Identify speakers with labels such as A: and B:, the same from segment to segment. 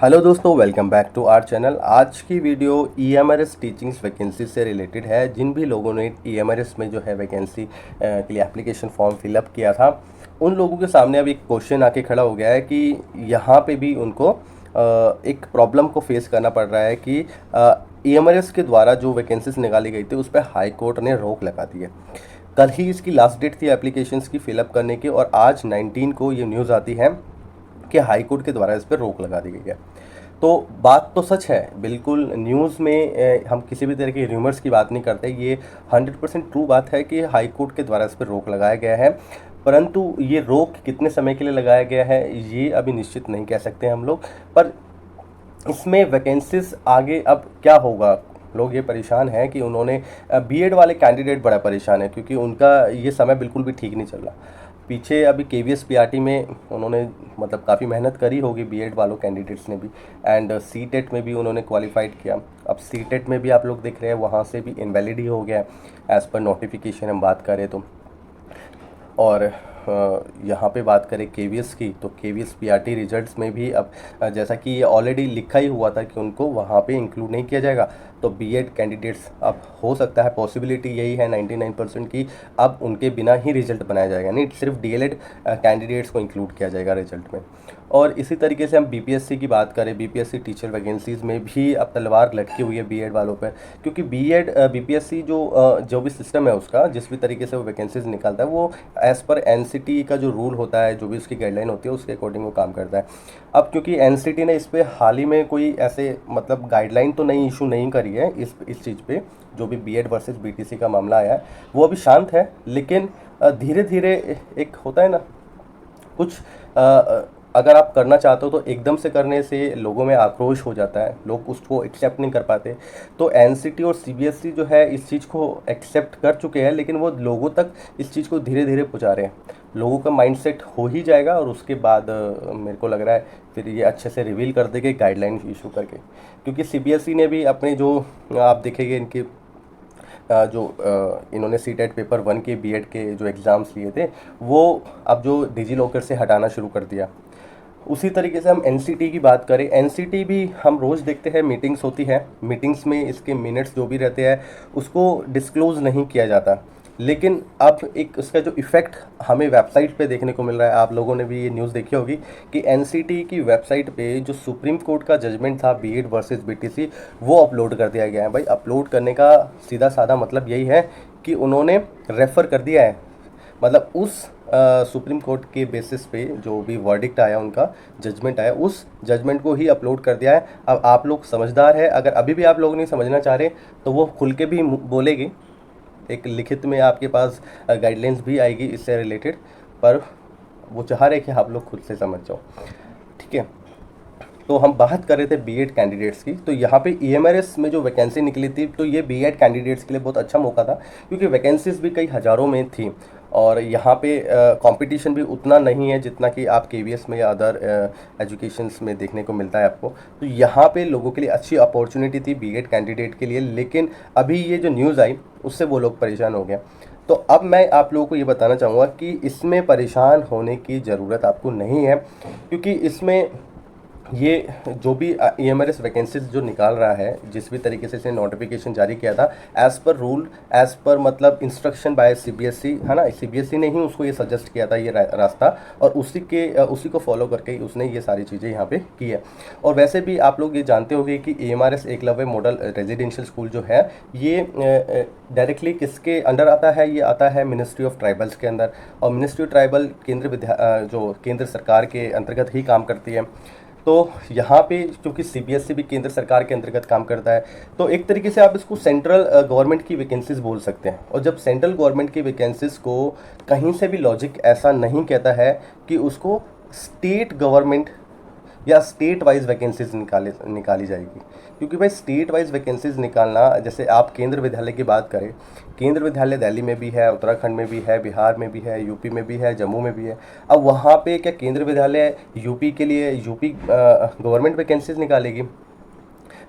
A: Hello दोस्तों, welcome back to our channel. आज की वीडियो ईएमआरएस टीचिंग्स वैकेंसी से रिलेटेड है। जिन भी लोगों ने ईएमआरएस में जो है वैकेंसी के लिए एप्लीकेशन फॉर्म फिलअप किया था, उन लोगों के सामने अब एक क्वेश्चन आके खड़ा हो गया है कि यहाँ पे भी उनको एक प्रॉब्लम को फेस करना पड़ रहा है कि ईएमआरएस के द्वारा जो वैकेंसीज निकाली गई थी उस पर हाई कोर्ट ने रोक लगा दी है। कल ही इसकी लास्ट डेट थी एप्लीकेशंस की फिलअप करने की, और आज 19 को ये न्यूज़ आती है कि हाई कोर्ट के द्वारा इस पर रोक लगा दी गई है। तो बात तो सच है, बिल्कुल न्यूज़ में हम किसी भी तरह के र्यूमर्स की बात नहीं करते। ये 100% ट्रू बात है कि हाई कोर्ट के द्वारा इस पर रोक लगाया गया है। परंतु ये रोक कितने समय के लिए लगाया गया है ये अभी निश्चित नहीं कह सकते हम लोग। पर इसमें वैकेंसीज आगे अब क्या होगा, लोग ये परेशान हैं कि उन्होंने बीएड वाले कैंडिडेट बड़ा परेशान है, क्योंकि उनका ये समय बिल्कुल भी ठीक नहीं चल रहा। पीछे अभी केवीएस पीआरटी में उन्होंने मतलब काफ़ी मेहनत करी होगी बीएड वालों कैंडिडेट्स ने भी, एंड सीटेट में भी उन्होंने क्वालिफाइड किया। अब सीटेट में भी आप लोग देख रहे हैं वहाँ से भी इनवैलिड ही हो गया एज़ पर नोटिफिकेशन हम बात करें तो। और यहाँ पे बात करें केवीएस की, तो केवीएस पीआरटी रिजल्ट्स में भी अब जैसा कि ये ऑलरेडी लिखा ही हुआ था कि उनको वहाँ पे इंक्लूड नहीं किया जाएगा, तो बीएड कैंडिडेट्स अब हो सकता है, पॉसिबिलिटी यही है 99% की, अब उनके बिना ही रिजल्ट बनाया जाएगा, नहीं सिर्फ डीएलएड कैंडिडेट्स को इंक्लूड किया जाएगा रिजल्ट में। और इसी तरीके से हम बीपीएससी की बात करें, बीपीएससी टीचर वैकेंसीज़ में भी अब तलवार लटकी हुई है बीएड वालों पर, क्योंकि बीएड बीपीएससी जो भी सिस्टम है उसका, जिस भी तरीके से वो वैकेंसीज निकालता है, वो एज़ पर एनसीटी का जो रूल होता है, जो भी उसकी गाइडलाइन होती है उसके अकॉर्डिंग वो काम करता है। अब क्योंकि एनसीटी ने इस पर हाल ही में कोई ऐसे मतलब गाइडलाइन तो नहीं इशू नहीं करी है इस चीज़ पे, जो भी बीएड वर्सेस बीटीसी का मामला आया है वो अभी शांत है, लेकिन धीरे धीरे एक होता है ना कुछ अगर आप करना चाहते हो तो एकदम से करने से लोगों में आक्रोश हो जाता है, लोग उसको एक्सेप्ट नहीं कर पाते। तो एनसीटी और सीबीएसई जो है इस चीज़ को एक्सेप्ट कर चुके हैं, लेकिन वो लोगों तक इस चीज़ को धीरे धीरे पहुंचा रहे हैं। लोगों का माइंडसेट हो ही जाएगा और उसके बाद मेरे को लग रहा है फिर ये अच्छे से रिवील कर देंगे गाइडलाइन इशू करके, क्योंकि सीबीएसई ने भी अपने जो आप देखेंगे इनके इन्होंने सीटेट पेपर 1 के बीएड के जो एग्ज़ाम्स लिए थे वो अब जो डिजी लॉकर से हटाना शुरू कर दिया। उसी तरीके से हम एनसीटी की बात करें, एनसीटी भी हम रोज़ देखते हैं मीटिंग्स होती है, मीटिंग्स में इसके मिनट्स जो भी रहते हैं उसको डिस्क्लोज़ नहीं किया जाता, लेकिन अब एक उसका जो इफ़ेक्ट हमें वेबसाइट पे देखने को मिल रहा है। आप लोगों ने भी ये न्यूज़ देखी होगी कि एनसीटी की वेबसाइट पे जो सुप्रीम कोर्ट का जजमेंट था बीएड वर्सेस बीटीसी वो अपलोड कर दिया गया है। भाई अपलोड करने का सीधा साधा मतलब यही है कि उन्होंने रेफ़र कर दिया है, मतलब उस सुप्रीम कोर्ट के बेसिस पे जो भी वर्डिक्ट आया, उनका जजमेंट आया, उस जजमेंट को ही अपलोड कर दिया है। अब आप लोग समझदार है, अगर अभी भी आप लोग नहीं समझना चाह रहे तो वो खुल के भी बोलेगी, एक लिखित में आपके पास गाइडलाइंस भी आएगी इससे रिलेटेड, पर वो चाह रहे कि आप लोग खुद से समझ जाओ, ठीक है। तो हम बात कर रहे थे बीएड कैंडिडेट्स की, तो यहाँ पे ईएमआरएस में जो वैकेंसी निकली थी तो ये बीएड कैंडिडेट्स के लिए बहुत अच्छा मौका था, क्योंकि वैकेंसीज भी कई हज़ारों में थी और यहाँ पे कंपटीशन भी उतना नहीं है जितना कि आप केवीएस में या अदर एजुकेशंस में देखने को मिलता है आपको। तो यहाँ पे लोगों के लिए अच्छी अपॉर्चुनिटी थी बीएड कैंडिडेट के लिए, लेकिन अभी ये जो न्यूज़ आई उससे वो लोग परेशान हो गए। तो अब मैं आप लोगों को ये बताना चाहूँगा कि इसमें परेशान होने की ज़रूरत आपको नहीं है, क्योंकि इसमें ये जो भी ईएमआरएस वैकेंसीज जो निकाल रहा है, जिस भी तरीके से इसने नोटिफिकेशन जारी किया था as per rule, as per मतलब इंस्ट्रक्शन बाय सीबीएसई, है ना, सीबीएसई ने ही उसको ये सजेस्ट किया था ये रास्ता, और उसी को फॉलो करके ही उसने ये सारी चीज़ें यहाँ पे की है। और वैसे भी आप लोग ये जानते होंगे कि EMRS Eklavya model residential school जो है ये डायरेक्टली किसके अंडर आता है, ये आता है मिनिस्ट्री ऑफ ट्राइबल्स के अंदर, और मिनिस्ट्री ऑफ ट्राइबल जो केंद्र सरकार के अंतर्गत ही काम करती है। तो यहाँ पे क्योंकि सीबीएसई भी केंद्र सरकार के अंतर्गत काम करता है, तो एक तरीके से आप इसको सेंट्रल गवर्नमेंट की वैकेंसीज बोल सकते हैं। और जब सेंट्रल गवर्नमेंट की वैकेंसीज को कहीं से भी लॉजिक ऐसा नहीं कहता है कि उसको स्टेट गवर्नमेंट या स्टेट वाइज वैकेंसीज निकाली जाएगी, क्योंकि भाई स्टेट वाइज वैकेंसीज निकालना, जैसे आप केंद्र विद्यालय की बात करें, केंद्र विद्यालय दिल्ली में भी है, उत्तराखंड में भी है, बिहार में भी है, यूपी में भी है, जम्मू में भी है। अब वहाँ पे क्या केंद्र विद्यालय यूपी के लिए यूपी गवर्नमेंट वैकेंसीज निकालेगी,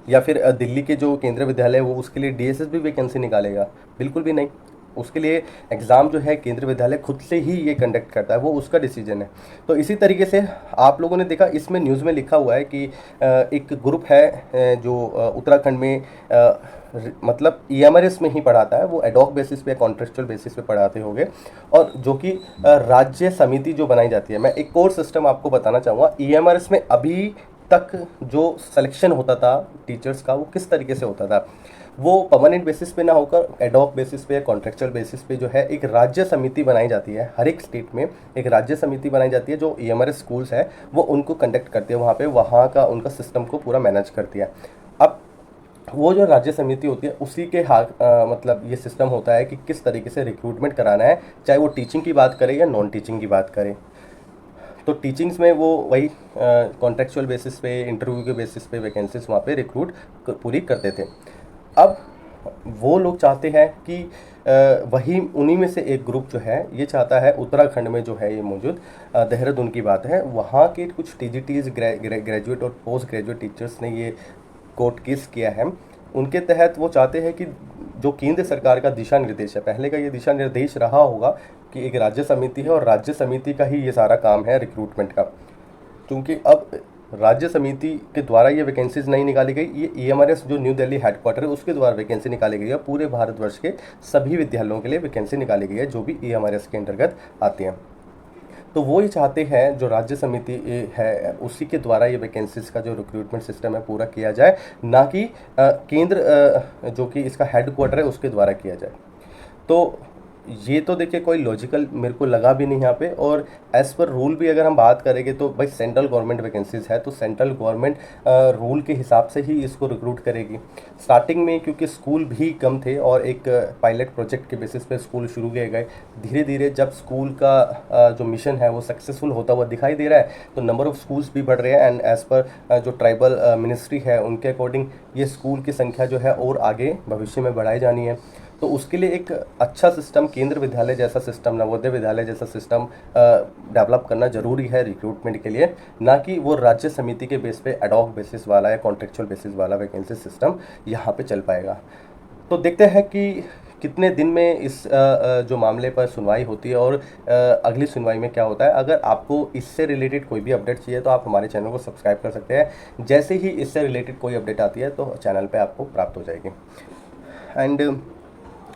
A: या फिर दिल्ली के जो केंद्र विद्यालय है वो उसके लिए डीएसएस भी वैकेंसी निकालेगा? बिल्कुल भी नहीं। उसके लिए एग्ज़ाम जो है केंद्रीय विद्यालय खुद से ही ये कंडक्ट करता है, वो उसका डिसीजन है। तो इसी तरीके से आप लोगों ने देखा इसमें न्यूज़ में लिखा हुआ है कि एक ग्रुप है जो उत्तराखंड में मतलब ईएमआरएस में ही पढ़ाता है, वो एडॉक बेसिस पे कॉन्ट्रेक्चुअल बेसिस पे पढ़ाते होंगे, और जो कि राज्य समिति जो बनाई जाती है। मैं एक और सिस्टम आपको बताना चाहूँगा, ईएमआरएस में अभी तक जो सिलेक्शन होता था टीचर्स का वो किस तरीके से होता था, वो परमानेंट बेसिस पे ना होकर एडॉक बेसिस पे या कॉन्ट्रेक्चुअल बेसिस पे जो है एक राज्य समिति बनाई जाती है। हर एक स्टेट में एक राज्य समिति बनाई जाती है जो ईएमआरएस स्कूल्स है वो उनको कंडक्ट करती है, वहाँ पे वहाँ का उनका सिस्टम को पूरा मैनेज करती है। अब वो जो राज्य समिति होती है उसी के हाथ मतलब ये सिस्टम होता है कि किस तरीके से रिक्रूटमेंट कराना है, चाहे वो टीचिंग की बात करें या नॉन टीचिंग की बात करें। तो टीचिंग्स में वो वही कॉन्ट्रेक्चुअल बेसिस पे इंटरव्यू के बेसिस पे वैकेंसीज वहाँ पे रिक्रूट पूरी करते थे। अब वो लोग चाहते हैं कि वही उन्हीं में से एक ग्रुप जो है ये चाहता है, उत्तराखंड में जो है ये मौजूद देहरादून की बात है, वहाँ के कुछ टीजीटीज ग्रेजुएट और पोस्ट ग्रेजुएट टीचर्स ने ये कोर्ट केस किया है। उनके तहत वो चाहते हैं कि जो केंद्र सरकार का दिशा निर्देश है, पहले का ये दिशा निर्देश रहा होगा कि एक राज्य समिति है और राज्य समिति का ही ये सारा काम है रिक्रूटमेंट का, क्योंकि अब राज्य समिति के द्वारा ये वैकेंसीज नहीं निकाली गई, ये ईएमआरएस जो न्यू दिल्ली हेडक्वार्टर है उसके द्वारा वैकेंसी निकाली गई है। पूरे भारतवर्ष के सभी विद्यालयों के लिए वैकेंसी निकाली गई है जो भी ईएमआरएस के अंतर्गत आती हैं। तो वो ये चाहते हैं जो राज्य समिति है उसी के द्वारा ये वैकेंसीज का जो रिक्रूटमेंट सिस्टम है पूरा किया जाए, ना कि केंद्र जो कि इसका हेडक्वार्टर है उसके द्वारा किया जाए। तो ये तो देखिए कोई लॉजिकल मेरे को लगा भी नहीं यहाँ पे। और एज़ पर रूल भी अगर हम बात करेंगे तो भाई सेंट्रल गवर्नमेंट वैकेंसीज है तो सेंट्रल गवर्नमेंट रूल के हिसाब से ही इसको रिक्रूट करेगी। स्टार्टिंग में क्योंकि स्कूल भी कम थे और एक पायलट प्रोजेक्ट के बेसिस पे स्कूल शुरू किए गए, धीरे धीरे जब स्कूल का जो मिशन है वो सक्सेसफुल होता हुआ दिखाई दे रहा है तो नंबर ऑफ़ स्कूल्स भी बढ़ रहे हैं। एंड एज़ पर जो ट्राइबल मिनिस्ट्री है उनके अकॉर्डिंग ये स्कूल की संख्या जो है और आगे भविष्य में बढ़ाई जानी है। तो उसके लिए एक अच्छा सिस्टम, केंद्र विद्यालय जैसा सिस्टम, नवोदय विद्यालय जैसा सिस्टम डेवलप करना ज़रूरी है रिक्रूटमेंट के लिए, ना कि वो राज्य समिति के बेस पे एडॉक बेसिस वाला या कॉन्ट्रेक्चुअल बेसिस वाला वैकेंसी सिस्टम यहाँ पे चल पाएगा। तो देखते हैं कि कितने दिन में इस जो मामले पर सुनवाई होती है और अगली सुनवाई में क्या होता है। अगर आपको इससे रिलेटेड कोई भी अपडेट चाहिए तो आप हमारे चैनल को सब्सक्राइब कर सकते हैं। जैसे ही इससे रिलेटेड कोई अपडेट आती है तो चैनल पे आपको प्राप्त हो जाएगी। एंड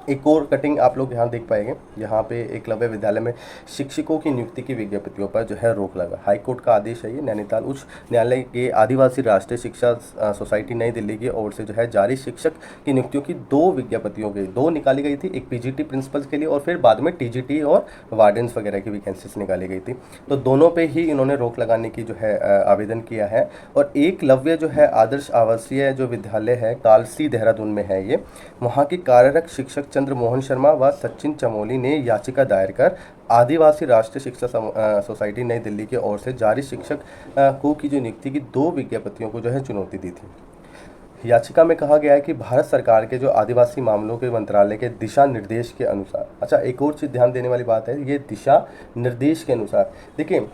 A: एक और कटिंग आप लोग यहाँ देख पाएंगे, यहाँ पे एकलव्य विद्यालय में शिक्षकों की नियुक्ति की विज्ञप्तियों पर जो है रोक लगा। हाईकोर्ट का आदेश है ये। नैनीताल उच्च न्यायालय के आदिवासी राष्ट्रीय शिक्षा सोसाइटी नई दिल्ली की ओर से जो है जारी शिक्षक की नियुक्तियों की दो विज्ञप्तियों की दो निकाली गई थी, एक पीजीटी प्रिंसिपल्स के लिए और फिर बाद में टीजीटी और वार्डन्स वगैरह की वैकेंसीज निकाली गई थी। तो दोनों पे ही इन्होंने रोक लगाने की जो है आवेदन किया है। और एकलव्य जो है आदर्श आवासीय जो विद्यालय है कालसी देहरादून में है ये, वहाँ की कार्यरत शिक्षक चंद्र मोहन शर्मा व सचिन चमोली ने याचिका दायर कर आदिवासी राष्ट्रीय शिक्षा सोसाइटी नई दिल्ली की ओर से जारी शिक्षक को की जो नियुक्ति की दो विज्ञप्तियों को जो है चुनौती दी थी। याचिका में कहा गया है कि भारत सरकार के जो आदिवासी मामलों के मंत्रालय के दिशा निर्देश के अनुसार, अच्छा एक और चीज़ ध्यान देने वाली बात है, ये दिशा निर्देश के अनुसार देखिए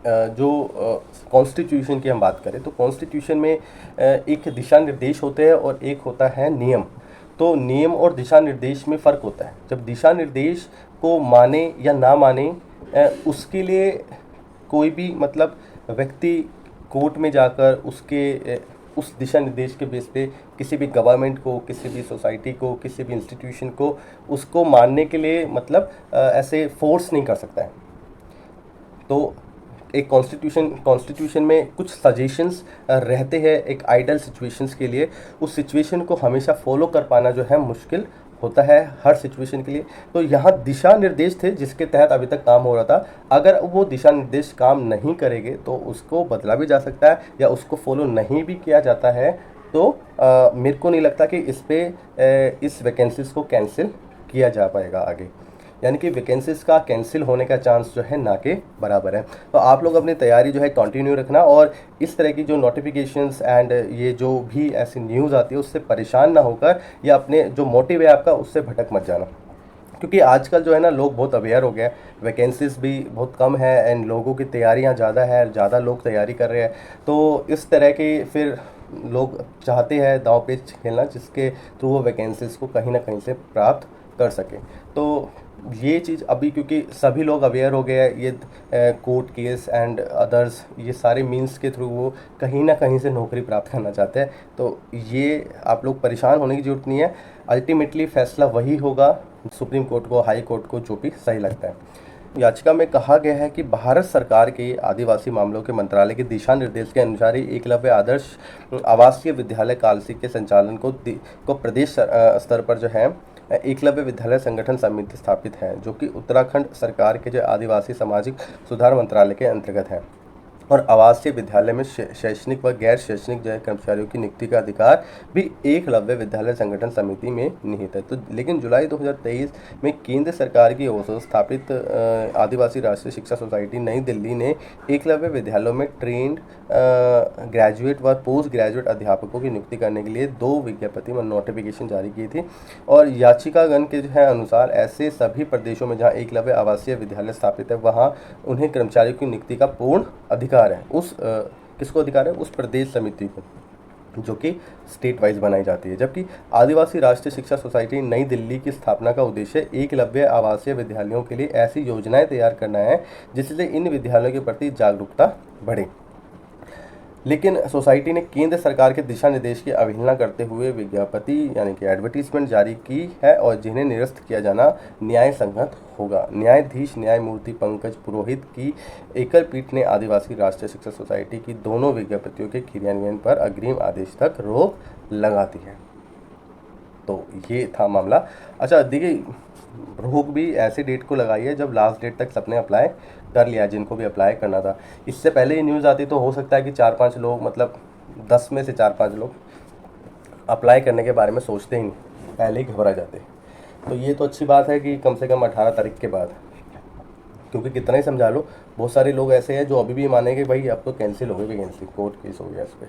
A: जो कॉन्स्टिट्यूशन की हम बात करें तो कॉन्स्टिट्यूशन में एक दिशा निर्देश होते हैं और एक होता है नियम। तो नियम और दिशा निर्देश में फ़र्क होता है। जब दिशा निर्देश को माने या ना माने उसके लिए कोई भी मतलब व्यक्ति कोर्ट में जाकर उसके उस दिशा निर्देश के बेस पे किसी भी गवर्नमेंट को, किसी भी सोसाइटी को, किसी भी इंस्टीट्यूशन को उसको मानने के लिए मतलब ऐसे फोर्स नहीं कर सकता है। तो एक कॉन्स्टिट्यूशन में कुछ सजेशंस रहते हैं एक आइडल सिचुएशंस के लिए। उस सिचुएशन को हमेशा फॉलो कर पाना जो है मुश्किल होता है हर सिचुएशन के लिए। तो यहाँ दिशा निर्देश थे जिसके तहत अभी तक काम हो रहा था। अगर वो दिशा निर्देश काम नहीं करेंगे तो उसको बदला भी जा सकता है या उसको फॉलो नहीं भी किया जाता है तो मेरे को नहीं लगता कि इस वैकेंसीज़ को कैंसिल किया जा पाएगा आगे, यानी कि वैकेंसीज़ का कैंसिल होने का चांस जो है ना के बराबर है। तो आप लोग अपनी तैयारी जो है कंटिन्यू रखना और इस तरह की जो नोटिफिकेशंस एंड ये जो भी ऐसी न्यूज़ आती है उससे परेशान ना होकर या अपने जो मोटिव है आपका उससे भटक मत जाना, क्योंकि आजकल जो है ना लोग बहुत अवेयर हो गए हैं, वैकेंसीज़ भी बहुत कम है एंड लोगों की तैयारियां ज़्यादा है, ज़्यादा लोग तैयारी कर रहे हैं। तो इस तरह की फिर लोग चाहते हैं दांव पेच खेलना जिसके थ्रू वो वैकेंसीज़ को कहीं ना कहीं से प्राप्त कर सकें। तो ये चीज़ अभी क्योंकि सभी लोग अवेयर हो गए हैं, ये कोर्ट केस एंड अदर्स ये सारे मीन्स के थ्रू वो कहीं ना कहीं से नौकरी प्राप्त करना चाहते हैं। तो ये आप लोग परेशान होने की ज़रूरत नहीं है, अल्टीमेटली फैसला वही होगा सुप्रीम कोर्ट को, हाई कोर्ट को, जो भी सही लगता है। याचिका में कहा गया है कि भारत सरकार के आदिवासी मामलों के मंत्रालय के दिशा निर्देश के अनुसार ही एकलव्य आदर्श आवासीय विद्यालय कालसी के संचालन को प्रदेश स्तर पर जो है एकलव्य विद्यालय संगठन समिति स्थापित है, जो कि उत्तराखंड सरकार के जो आदिवासी सामाजिक सुधार मंत्रालय के अंतर्गत है। और आवासीय विद्यालय में शैक्षणिक व गैर शैक्षणिक जो कर्मचारियों की नियुक्ति का अधिकार भी एकलव्य विद्यालय संगठन समिति में निहित है। तो लेकिन जुलाई 2023 में केंद्र सरकार की ओर से स्थापित आदिवासी राष्ट्रीय शिक्षा सोसाइटी नई दिल्ली ने एकलव्य विद्यालयों में ट्रेंड ग्रेजुएट व पोस्ट ग्रेजुएट अध्यापकों की नियुक्ति करने के लिए 2 विज्ञप्ति व नोटिफिकेशन जारी की थी। और याचिकागण के जो है अनुसार ऐसे सभी प्रदेशों में जहाँ एकलव्य आवासीय विद्यालय स्थापित है वहाँ उन्हें कर्मचारियों की नियुक्ति का पूर्ण अधिकार है। उस किसको अधिकार है? उस प्रदेश समिति को, जो कि स्टेट वाइज बनाई जाती है। जबकि आदिवासी राष्ट्रीय शिक्षा सोसाइटी नई दिल्ली की स्थापना का उद्देश्य एकलव्य आवासीय विद्यालयों के लिए ऐसी योजनाएं तैयार करना है जिससे इन विद्यालयों के प्रति जागरूकता बढ़े। लेकिन सोसाइटी ने केंद्र सरकार के दिशा निर्देश की अवहेलना करते हुए विज्ञप्ति यानी कि एडवर्टीजमेंट जारी की है और जिन्हें निरस्त किया जाना न्याय संगत होगा। न्यायाधीश न्यायमूर्ति पंकज पुरोहित की एकल पीठ ने आदिवासी राष्ट्रीय शिक्षा सोसाइटी की दोनों विज्ञप्तियों के क्रियान्वयन पर अग्रिम आदेश तक रोक लगा दी है। तो ये था मामला। अच्छा देखिए, रोक भी ऐसी डेट को लगाई है जब लास्ट डेट तक सबने अप्लाई कर लिया, जिनको भी अप्लाई करना था। इससे पहले ये न्यूज़ आती तो हो सकता है कि 4-5 लोग, मतलब 10 में से 4-5 लोग अप्लाई करने के बारे में सोचते ही नहीं, पहले ही घबरा जाते। तो ये तो अच्छी बात है कि कम से कम 18 तारीख के बाद, क्योंकि कितना ही समझा लो, बहुत सारे लोग ऐसे हैं जो अभी भी मानेंगे भाई अब तो कैंसिल हो गई वैकेंसी, कोर्ट केस हो गया इस पर।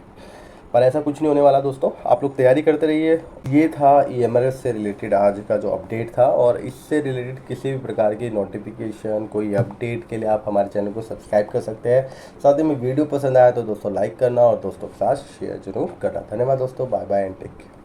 A: पर ऐसा कुछ नहीं होने वाला दोस्तों, आप लोग तैयारी करते रहिए। ये था EMRS से रिलेटेड आज का जो अपडेट था, और इससे रिलेटेड किसी भी प्रकार की नोटिफिकेशन, कोई अपडेट के लिए आप हमारे चैनल को सब्सक्राइब कर सकते हैं। साथ ही में वीडियो पसंद आया तो दोस्तों लाइक करना और दोस्तों के साथ शेयर जरूर करना। धन्यवाद दोस्तों, bye bye and take care.